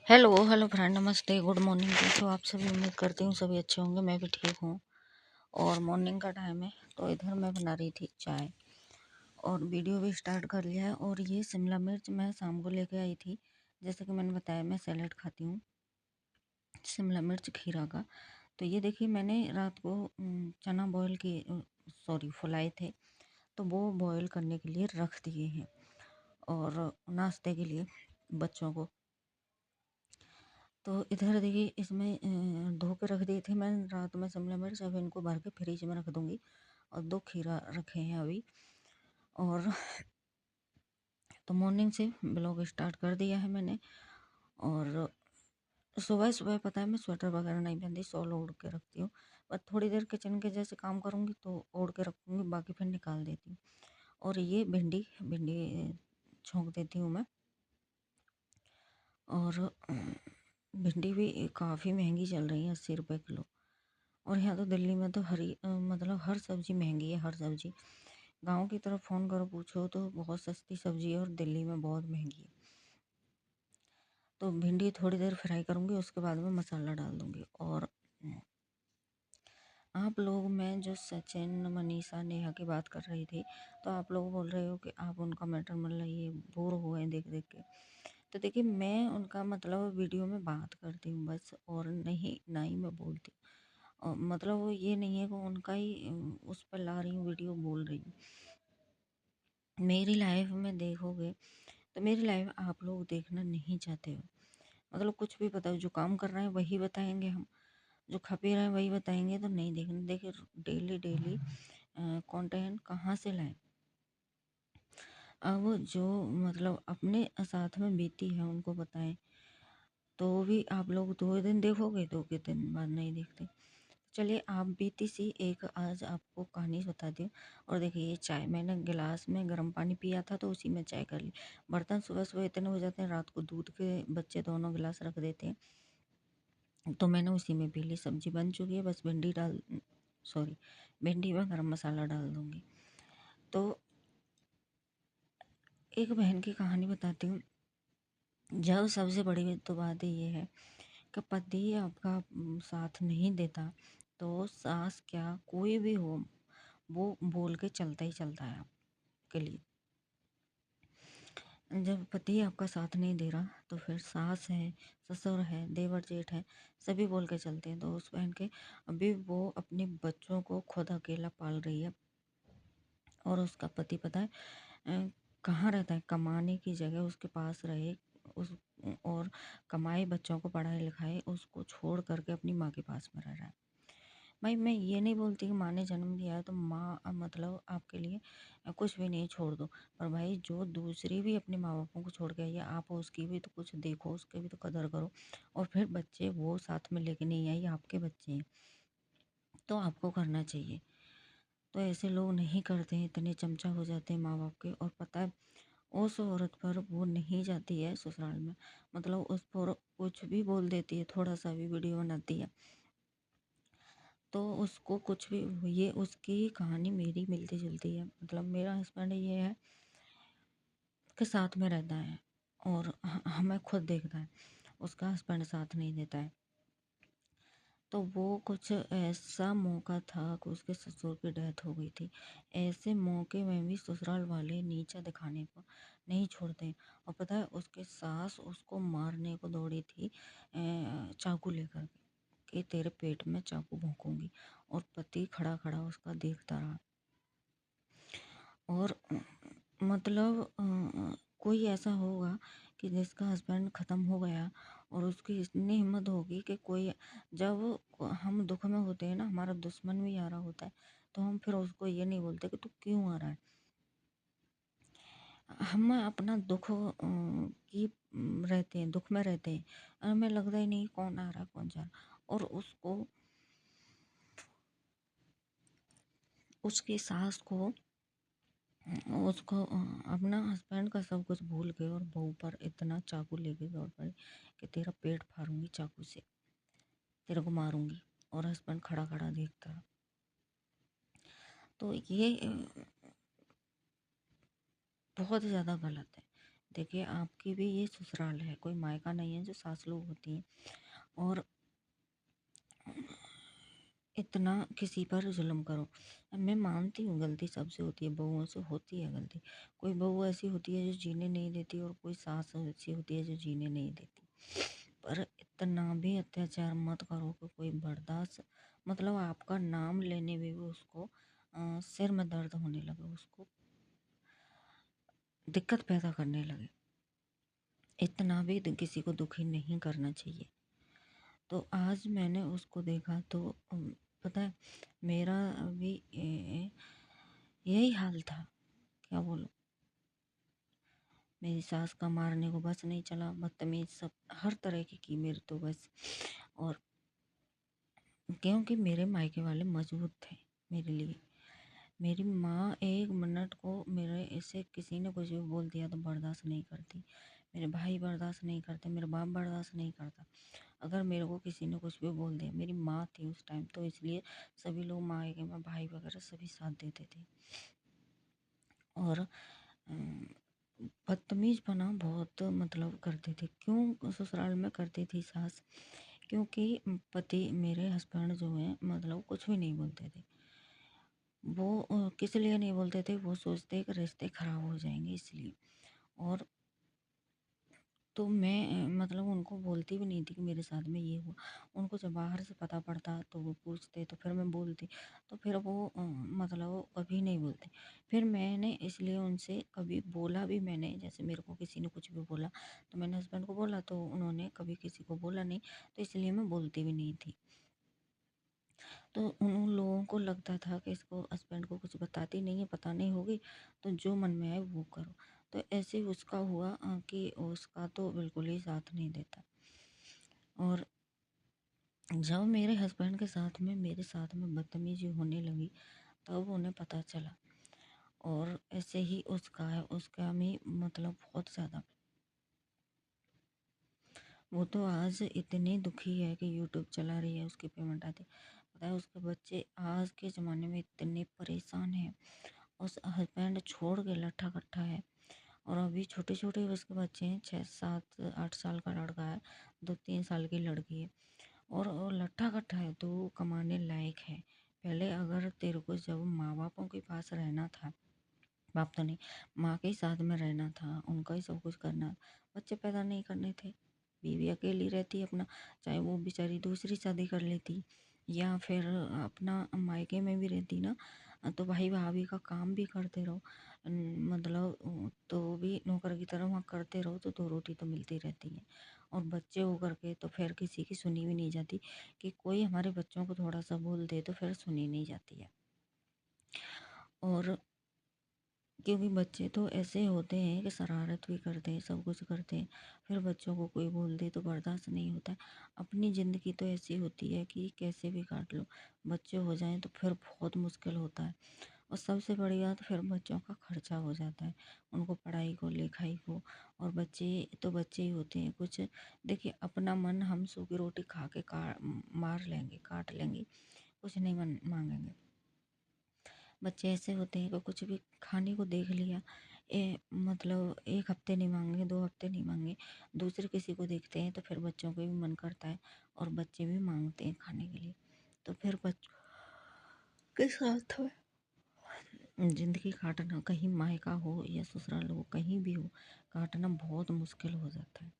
Hello hello friend, नमस्ते, good morning. कैसे हो आप सभी? उम्मीद करती हूँ सभी अच्छे होंगे। मैं भी ठीक हूँ और मॉर्निंग का टाइम है तो इधर मैं बना रही थी चाय और वीडियो भी स्टार्ट कर लिया है। और ये शिमला मिर्च मैं शाम को लेके आई थी। जैसे कि मैंने बताया, मैं सैलेड खाती हूँ शिमला मिर्च खीरा का। तो ये देखिए, मैंने रात को चना बॉयल किए, सॉरी फुलाए थे, तो वो बॉयल करने के लिए रख दिए हैं और नाश्ते के लिए बच्चों को। तो इधर देखिए, इसमें धो के रख दिए थे मैंने रात में शिमला मिर्च। अब इनको भर के फ्रिज में रख दूंगी। और 2 खीरा रखे हैं अभी। और तो मॉर्निंग से ब्लॉग स्टार्ट कर दिया है मैंने। और सुबह सुबह पता है, मैं स्वेटर वगैरह नहीं पहनती, शॉल ओढ़ के रखती हूँ। बस थोड़ी देर किचन के जैसे काम करूँगी तो ओढ़ के रखूँगी, बाकी फिर निकाल देती हूँ। और ये भिंडी भिंडी छोंक देती हूँ मैं। और भिंडी भी काफ़ी महंगी चल रही है, 80 रुपये किलो। और यहाँ तो दिल्ली में तो मतलब हर सब्जी महंगी है, हर सब्जी। गांव की तरफ फ़ोन करो, पूछो तो बहुत सस्ती सब्जी है और दिल्ली में बहुत महंगी है। तो भिंडी थोड़ी देर फ्राई करूँगी, उसके बाद में मसाला डाल दूँगी। और आप लोग, मैं जो सचिन, मनीषा, नेहा की बात कर रही थी, तो आप लोग बोल रहे हो कि आप उनका मैटर मतलब ये बोर हो गए देख देख के। तो देखिए, मैं उनका मतलब वीडियो में बात करती हूँ बस, और नहीं ना ही मैं बोलती हूँ। मतलब वो ये नहीं है कि उनका ही उस पर ला रही हूँ, वीडियो बोल रही हूँ। मेरी लाइफ में देखोगे तो मेरी लाइफ आप लोग देखना नहीं चाहते हो। मतलब कुछ भी बताओ, जो काम कर रहे हैं वही बताएंगे हम, जो खा पी रहे हैं वही बताएंगे, तो नहीं देखना। देखिए, डेली डेली कंटेंट कहाँ से लाएं? अब जो मतलब अपने साथ में बीती है उनको बताएं, तो भी आप लोग 2 दिन देखोगे, 2 दिन बाद नहीं देखते। चलिए, आप बीती सी एक आज आपको कहानी बताती हूँ। और देखिए, ये चाय मैंने गिलास में गर्म पानी पिया था तो उसी में चाय कर ली। बर्तन सुबह सुबह इतने हो जाते हैं, रात को दूध के बच्चे दोनों गिलास रख देते हैं, तो मैंने उसी में पी ली। सब्जी बन चुकी है, बस भिंडी में गरम मसाला डाल दूंगी। तो एक बहन की कहानी बताती हूँ। जब सबसे बड़ी तो बात ये है कि पति आपका साथ नहीं देता, तो सास क्या कोई भी हो, वो बोल के चलता ही चलता है आपके लिए। जब पति आपका साथ नहीं दे रहा, तो फिर सास है, ससुर है, देवर जेठ है, सभी बोल के चलते हैं। तो उस बहन के अभी वो अपने बच्चों को खुद अकेला पाल रही है। और उसका पति पता है कहाँ रहता है? कमाने की जगह उसके पास रहे, उस और कमाए, बच्चों को पढ़ाए लिखाए, उसको छोड़ करके अपनी माँ के पास में रह रहा है। भाई, मैं ये नहीं बोलती कि माँ ने जन्म दिया है तो माँ मतलब आपके लिए कुछ भी नहीं, छोड़ दो। पर भाई, जो दूसरी भी अपने माँ बापों को छोड़ के आई है, आप उसकी भी तो कुछ देखो, उसकी भी तो कदर करो। और फिर बच्चे वो साथ में लेके नहीं आई, आपके बच्चे हैं, तो आपको करना चाहिए। तो ऐसे लोग नहीं करते हैं, इतने चमचा हो जाते हैं माँ बाप के। और पता है, उस औरत पर वो नहीं जाती है ससुराल में, मतलब उस पर कुछ भी बोल देती है, थोड़ा सा भी वीडियो बनाती है तो उसको कुछ भी। ये उसकी कहानी मेरी मिलती जुलती है। मतलब मेरा हस्बैंड ये है कि साथ में रहता है और हमें खुद देखता है, उसका हस्बैंड साथ नहीं देता है। तो वो कुछ ऐसा मौका था कि उसके ससुर की डेथ हो गई थी। ऐसे मौके में भी ससुराल वाले नीचा दिखाने को नहीं छोड़ते। और पता है, उसके सास उसको मारने को दौड़ी थी चाकू लेकर कि तेरे पेट में चाकू भोंकूंगी। और पति खड़ा खड़ा उसका देखता रहा। और मतलब कोई ऐसा होगा कि जिसका हस्बैंड ख़त्म हो गया और उसकी इतनी हिम्मत होगी कि कोई, जब हम दुख में होते हैं ना, हमारा दुश्मन भी आ रहा होता है, तो हम फिर उसको ये नहीं बोलते कि तू क्यों आ रहा है। हम अपना दुख की रहते हैं, दुख में रहते हैं, हमें लगता ही नहीं कौन आ रहा कौन जा रहा। और उसकी सास को, उसको अपना हस्बैंड का सब कुछ भूल के और बहू पर इतना चाकू लेके दौड़ पड़ी कि तेरा पेट फाड़ूंगी चाकू से, तेरे को मारूंगी। और हस्बैंड खड़ा खड़ा देखता रहा। तो ये बहुत ज़्यादा गलत है। देखिए आपकी भी ये ससुराल है, कोई मायका नहीं है जो सास लोग होती हैं। और इतना किसी पर जुल्म करो। अब मैं मानती हूँ गलती सबसे होती है, बहुओं से होती है गलती। कोई बहू ऐसी होती है जो जीने नहीं देती और कोई सास ऐसी होती है जो जीने नहीं देती। पर इतना भी अत्याचार मत करो कि कोई बर्दाश्त, मतलब आपका नाम लेने में भी उसको सिर में दर्द होने लगे, उसको दिक्कत पैदा करने लगे। इतना भी किसी को दुखी नहीं करना चाहिए। तो आज मैंने उसको देखा तो पता है मेरा भी यही हाल था। क्या बोलूं, मेरी सास का मारने को बस नहीं चला, बदतमीज सब हर तरह की मेरे तो बस। और क्योंकि मेरे मायके वाले मजबूत थे मेरे लिए। मेरी माँ एक मिनट को मेरे ऐसे किसी ने कुछ भी बोल दिया तो बर्दाश्त नहीं करती। मेरे भाई बर्दाश्त नहीं करते, मेरा बाप बर्दाश्त नहीं करता। अगर मेरे को किसी ने कुछ भी बोल दिया, मेरी माँ थी उस टाइम तो इसलिए सभी लोग मायके में भाई वगैरह सभी साथ देते थे। और बदतमीज बना बहुत मतलब करते थे। क्यों ससुराल में करती थी सास? क्योंकि पति मेरे हस्बैंड जो है मतलब कुछ भी नहीं बोलते थे। वो किस लिए नहीं बोलते थे, वो सोचते कि रिश्ते खराब हो जाएंगे इसलिए। और तो मैं मतलब उनको बोलती भी नहीं थी कि मेरे साथ में ये हुआ। उनको जब बाहर से पता पड़ता तो वो पूछते, तो फिर मैं बोलती। तो फिर वो मतलब वो कभी नहीं बोलते। फिर मैंने इसलिए उनसे कभी बोला भी, मैंने जैसे मेरे को किसी ने कुछ भी बोला तो मैंने हस्बैंड को बोला, तो उन्होंने कभी किसी को बोला नहीं, तो इसलिए मैं बोलती भी नहीं थी। तो उन लोगों को लगता था कि इसको हस्बैंड को कुछ बताती नहीं है, पता नहीं होगी, तो जो मन में आए वो करो। तो ऐसे ही उसका हुआ कि उसका तो बिल्कुल ही साथ नहीं देता। और जब मेरे हस्बैंड के साथ में मेरे साथ में बदतमीजी होने लगी तब उन्हें पता चला। और ऐसे ही उसका भी मतलब बहुत ज़्यादा, वो तो आज इतनी दुखी है कि यूट्यूब चला रही है, उसकी पेमेंट आती। पता है उसके बच्चे आज के ज़माने में इतने परेशान हैं। उस हस्बैंड छोड़ के लट्ठा कट्ठा है। और अभी छोटे छोटे उसके बच्चे हैं, 6 7 8 साल का लड़का है, 2 3 साल की लड़की है। और वो लट्ठा कट्ठा है तो वो कमाने लायक है। पहले अगर तेरे को जब माँ बापों के पास रहना था, बाप तो नहीं, माँ के ही साथ में रहना था, उनका ही सब कुछ करना, बच्चे पैदा नहीं करने थे। बीवी अकेली रहती अपना, चाहे वो बेचारी दूसरी शादी कर लेती या फिर अपना मायके में भी रहती ना, तो भाई भाभी का काम भी करते रहो। मतलब तो भी नौकर की तरह वहाँ करते रहो तो दो रोटी तो मिलती रहती है। और बच्चे हो करके तो फिर किसी की सुनी भी नहीं जाती, कि कोई हमारे बच्चों को थोड़ा सा बोल दे तो फिर सुनी नहीं जाती है। और क्योंकि बच्चे तो ऐसे होते हैं कि शरारत भी करते हैं, सब कुछ करते हैं। फिर बच्चों को कोई बोल दे तो बर्दाश्त नहीं होता है। अपनी ज़िंदगी तो ऐसी होती है कि कैसे भी काट लो। बच्चे हो जाएं तो फिर बहुत मुश्किल होता है। और सबसे बड़ी बात फिर बच्चों का खर्चा हो जाता है, उनको पढ़ाई को, लिखाई को। और बच्चे तो बच्चे ही होते हैं। कुछ देखिए, अपना मन हम सूखी रोटी खा के मार लेंगे, काट लेंगे, कुछ नहीं मांगेंगे। बच्चे ऐसे होते हैं कि कुछ भी खाने को देख लिया, मतलब 1 हफ्ते नहीं मांगे, 2 हफ्ते नहीं मांगे, दूसरे किसी को देखते हैं तो फिर बच्चों को भी मन करता है और बच्चे भी मांगते हैं खाने के लिए। तो फिर बच्चों के साथ में जिंदगी काटना, कहीं मायका हो या ससुराल हो, कहीं भी हो, काटना बहुत मुश्किल हो जाता है।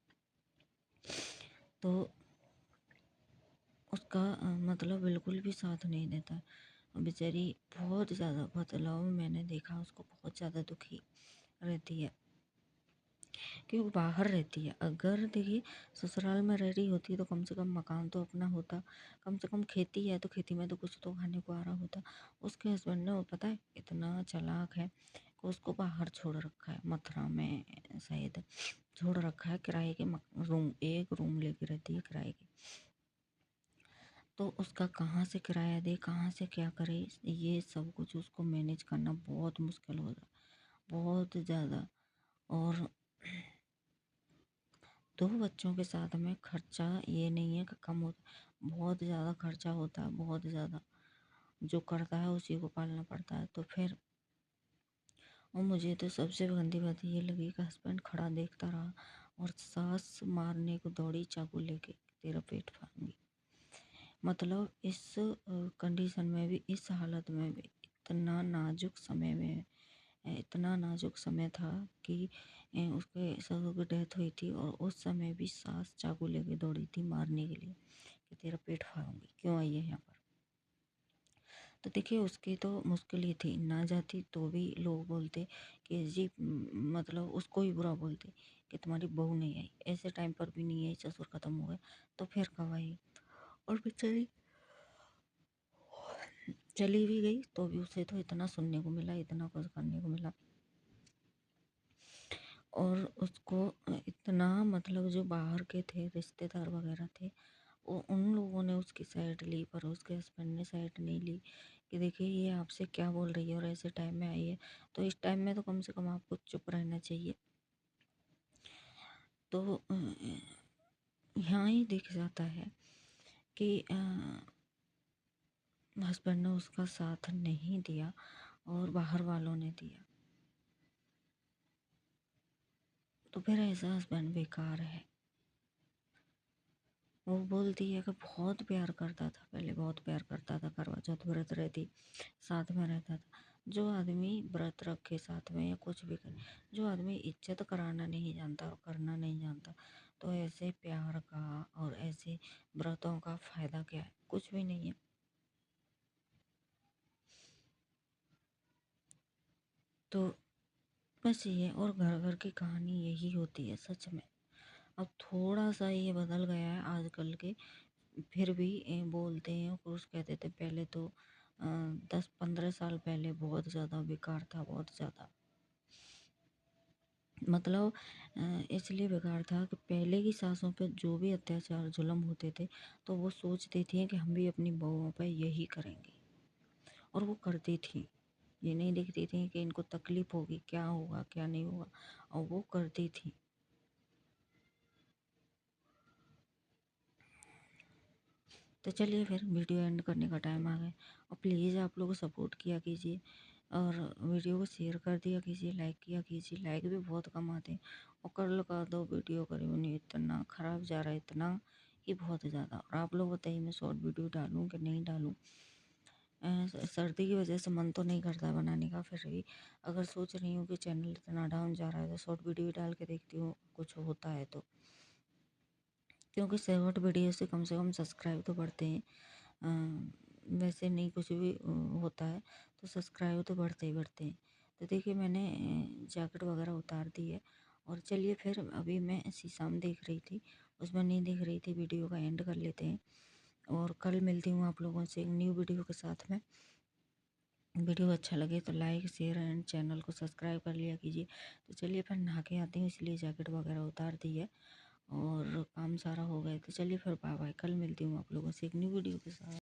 तो उसका मतलब बिल्कुल भी साथ नहीं देता। बेचारी बहुत ज़्यादा बदलाव में मैंने देखा, उसको बहुत ज़्यादा दुखी रहती है कि वो बाहर रहती है। अगर देखिए ससुराल में रह रही होती तो कम से कम मकान तो अपना होता, कम से कम खेती है तो खेती में तो कुछ तो खाने को आ रहा होता। उसके हस्बैंड ने, वो पता है इतना चालाक है कि उसको बाहर छोड़ रखा है, मथुरा में शायद छोड़ रखा है। किराए के रूम, एक रूम लेके रहती है किराए की। तो उसका कहाँ से किराया दे, कहाँ से क्या करे, ये सब कुछ उसको मैनेज करना बहुत मुश्किल हो रहा है, बहुत ज़्यादा। और 2 बच्चों के साथ में खर्चा ये नहीं है कि कम होता, बहुत ज़्यादा खर्चा होता है, बहुत ज़्यादा। जो करता है उसी को पालना पड़ता है। तो फिर और मुझे तो सबसे गंदी बात ये लगी कि हस्बैंड खड़ा देखता रहा और सास मारने को दौड़ी चाकू लेके, तेरा पेट फाड़ूंगी। मतलब इस कंडीशन में भी, इस हालत में भी, इतना नाजुक समय में, इतना नाजुक समय था कि उसके ससुर की डेथ हुई थी और उस समय भी सास चाकू लेके दौड़ी थी मारने के लिए कि तेरा पेट फाड़ूंगी, क्यों आई है यहाँ पर। तो देखिए उसकी तो मुश्किल ही थी, ना जाती तो भी लोग बोलते कि जी मतलब उसको ही बुरा बोलते कि तुम्हारी बहू नहीं आई, ऐसे टाइम पर भी नहीं आई, ससुर खत्म हो गए तो फिर कब आई। और बेचारी चली भी गई तो भी उसे तो इतना सुनने को मिला, इतना कुछ करने को मिला। और उसको इतना मतलब जो बाहर के थे रिश्तेदार वगैरह थे, वो उन लोगों ने उसकी साइड ली, पर उसके हस्बैंड ने साइड नहीं ली कि देखिए ये आपसे क्या बोल रही है और ऐसे टाइम में आई है, तो इस टाइम में तो कम से कम आपको चुप रहना चाहिए। तो यहाँ ही दिख जाता है कि हस्बैंड ने उसका साथ नहीं दिया और बाहर वालों ने दिया, तो फिर ऐसा हस्बैंड बेकार है। वो बोलती है कि बहुत प्यार करता था, पहले बहुत प्यार करता था, करवा चौथ व्रत रहती, साथ में रहता था। जो आदमी व्रत रखे साथ में या कुछ भी करे, जो आदमी इज्जत कराना नहीं जानता और करना नहीं जानता, तो ऐसे प्यार का और ऐसे व्रतों का फायदा क्या है, कुछ भी नहीं है। तो बस ये, और घर घर की कहानी यही होती है सच में। अब थोड़ा सा ये बदल गया है आजकल के, फिर भी बोलते हैं, कुछ कहते थे पहले तो 10-15 साल पहले बहुत ज़्यादा बेकार था, बहुत ज़्यादा। मतलब इसलिए बेकार था कि पहले की सासों पे जो भी अत्याचार जुल्म होते थे, तो वो सोचती थी कि हम भी अपनी बहुओं पे यही करेंगे, और वो करती थी। ये नहीं देखती थी कि इनको तकलीफ होगी, क्या होगा क्या नहीं होगा, और वो करती थी। तो चलिए फिर वीडियो एंड करने का टाइम आ गया, और प्लीज़ आप लोग सपोर्ट किया कीजिए और वीडियो को शेयर कर दिया कीजिए, लाइक किया कीजिए। लाइक भी बहुत कम आते हैं, और कर लगा दो वीडियो करीब नहीं, इतना ख़राब जा रहा है, इतना कि बहुत ज़्यादा। और आप लोग बताइए मैं शॉर्ट वीडियो डालूँ कि नहीं डालूँ। सर्दी की वजह से मन तो नहीं करता बनाने का, फिर भी अगर सोच रही हूँ कि चैनल इतना डाउन जा रहा है तो शॉर्ट वीडियो डाल के देखती हूँ, कुछ होता है तो। क्योंकि शॉर्ट वीडियो से कम सब्सक्राइब तो बढ़ते हैं। वैसे नहीं कुछ भी होता है तो सब्सक्राइब तो बढ़ते ही बढ़ते हैं। तो देखिए मैंने जैकेट वगैरह उतार दी है, और चलिए फिर अभी मैं शीशम देख रही थी, उसमें नहीं दिख रही थी, वीडियो का एंड कर लेते हैं और कल मिलती हूँ आप लोगों से एक न्यू वीडियो के साथ में। वीडियो अच्छा लगे तो लाइक शेयर एंड चैनल को सब्सक्राइब कर लिया कीजिए। तो चलिए फिर नहा के आती हूँ, इसलिए जैकेट वगैरह उतार दी है और काम सारा हो गया। तो चलिए फिर बाय बाय, कल मिलती हूँ आप लोगों से एक न्यू वीडियो के साथ।